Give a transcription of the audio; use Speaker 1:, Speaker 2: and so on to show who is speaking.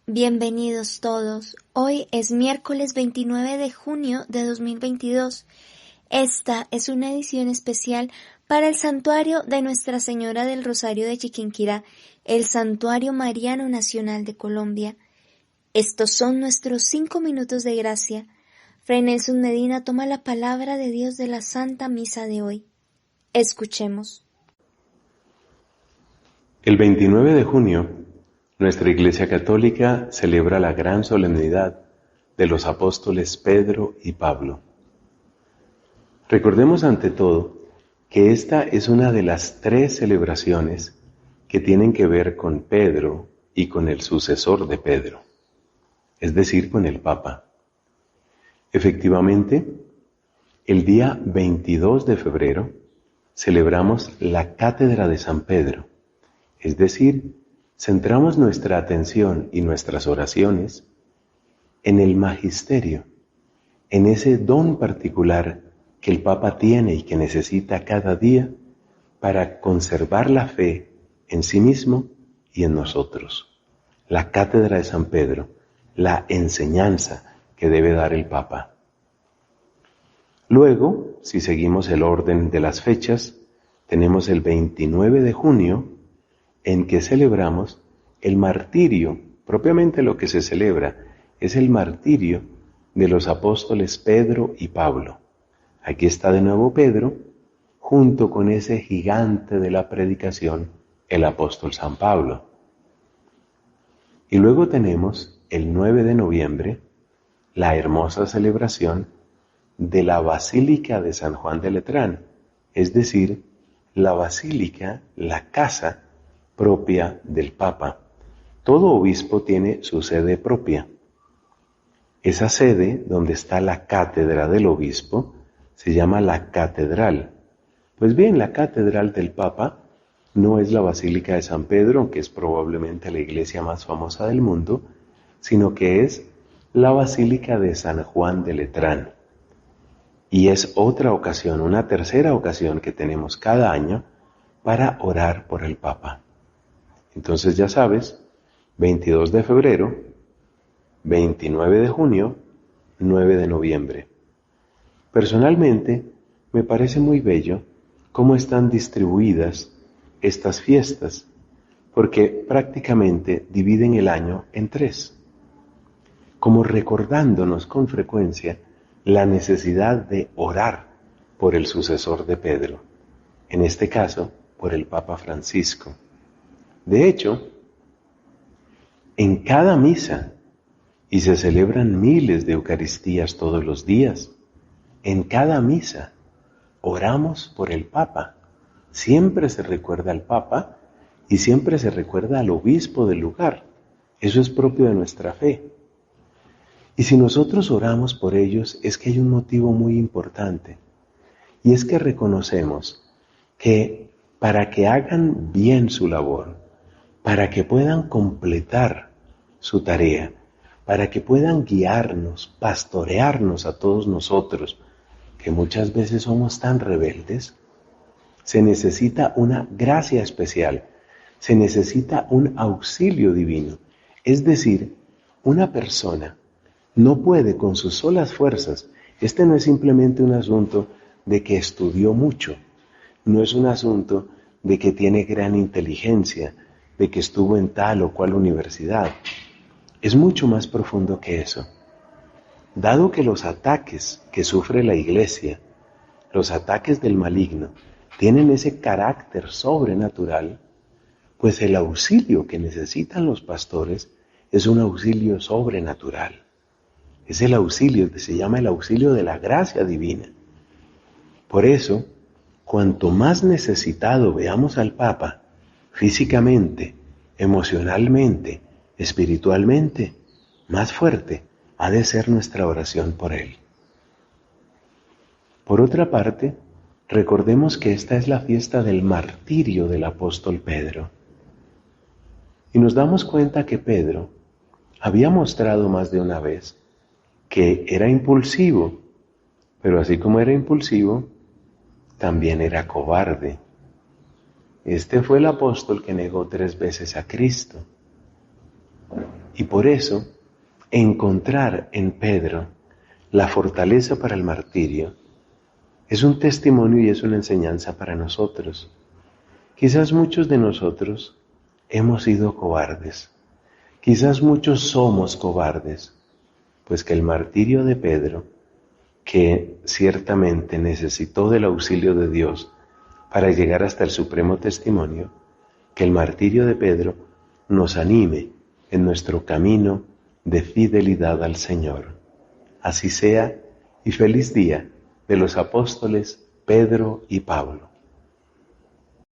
Speaker 1: Bienvenidos todos. Hoy es miércoles 29 de junio de 2022. Esta es una edición especial para el Santuario de Nuestra Señora del Rosario de Chiquinquirá, el Santuario Mariano Nacional de Colombia. Estos son nuestros 5 minutos de gracia. Fray Nelson Medina toma la palabra de Dios de la Santa Misa de hoy. Escuchemos.
Speaker 2: El 29 de junio, nuestra Iglesia Católica celebra la gran solemnidad de los apóstoles Pedro y Pablo. Recordemos ante todo que esta es una de las 3 celebraciones que tienen que ver con Pedro y con el sucesor de Pedro, es decir, con el Papa. Efectivamente, el día 22 de febrero celebramos la Cátedra de San Pedro, es decir, centramos nuestra atención y nuestras oraciones en el magisterio, en ese don particular que el Papa tiene y que necesita cada día para conservar la fe en sí mismo y en nosotros. La Cátedra de San Pedro, la enseñanza que debe dar el Papa. Luego, si seguimos el orden de las fechas, tenemos el 29 de junio, en que celebramos el martirio. Propiamente lo que se celebra es el martirio de los apóstoles Pedro y Pablo. Aquí está de nuevo Pedro, junto con ese gigante de la predicación, el apóstol San Pablo. Y luego tenemos el 9 de noviembre, la hermosa celebración de la Basílica de San Juan de Letrán, es decir, la basílica, la casa propia del Papa. Todo obispo tiene su sede propia. Esa sede, donde está la cátedra del obispo, se llama la catedral. Pues bien, la catedral del Papa no es la Basílica de San Pedro, aunque es probablemente la iglesia más famosa del mundo, sino que es la Basílica de San Juan de Letrán. Y es otra ocasión, una tercera ocasión que tenemos cada año para orar por el Papa. Entonces ya sabes, 22 de febrero, 29 de junio, 9 de noviembre. Personalmente, me parece muy bello cómo están distribuidas estas fiestas, porque prácticamente dividen el año en 3, como recordándonos con frecuencia la necesidad de orar por el sucesor de Pedro, en este caso, por el Papa Francisco. De hecho, en cada misa, y se celebran miles de Eucaristías todos los días, en cada misa oramos por el Papa. Siempre se recuerda al Papa y siempre se recuerda al obispo del lugar. Eso es propio de nuestra fe. Y si nosotros oramos por ellos es que hay un motivo muy importante, y es que reconocemos que para que hagan bien su labor, para que puedan completar su tarea, para que puedan guiarnos, pastorearnos a todos nosotros, que muchas veces somos tan rebeldes, se necesita una gracia especial, se necesita un auxilio divino. Es decir, una persona no puede con sus solas fuerzas. Este no es simplemente un asunto de que estudió mucho, no es un asunto de que tiene gran inteligencia, de que estuvo en tal o cual universidad. Es mucho más profundo que eso. Dado que los ataques que sufre la Iglesia, los ataques del maligno, tienen ese carácter sobrenatural, pues el auxilio que necesitan los pastores es un auxilio sobrenatural. Es el auxilio que se llama el auxilio de la gracia divina. Por eso, cuanto más necesitado veamos al Papa, físicamente, emocionalmente, espiritualmente, más fuerte ha de ser nuestra oración por él. Por otra parte, recordemos que esta es la fiesta del martirio del apóstol Pedro. Y nos damos cuenta que Pedro había mostrado más de una vez que era impulsivo, pero así como era impulsivo, también era cobarde. Este fue el apóstol que negó 3 veces a Cristo. Y por eso, encontrar en Pedro la fortaleza para el martirio es un testimonio y es una enseñanza para nosotros. Quizás muchos de nosotros hemos sido cobardes. Quizás muchos somos cobardes, pues que el martirio de Pedro, que ciertamente necesitó del auxilio de Dios para llegar hasta el supremo testimonio, que el martirio de Pedro nos anime en nuestro camino de fidelidad al Señor. Así sea, y feliz día de los apóstoles Pedro y Pablo.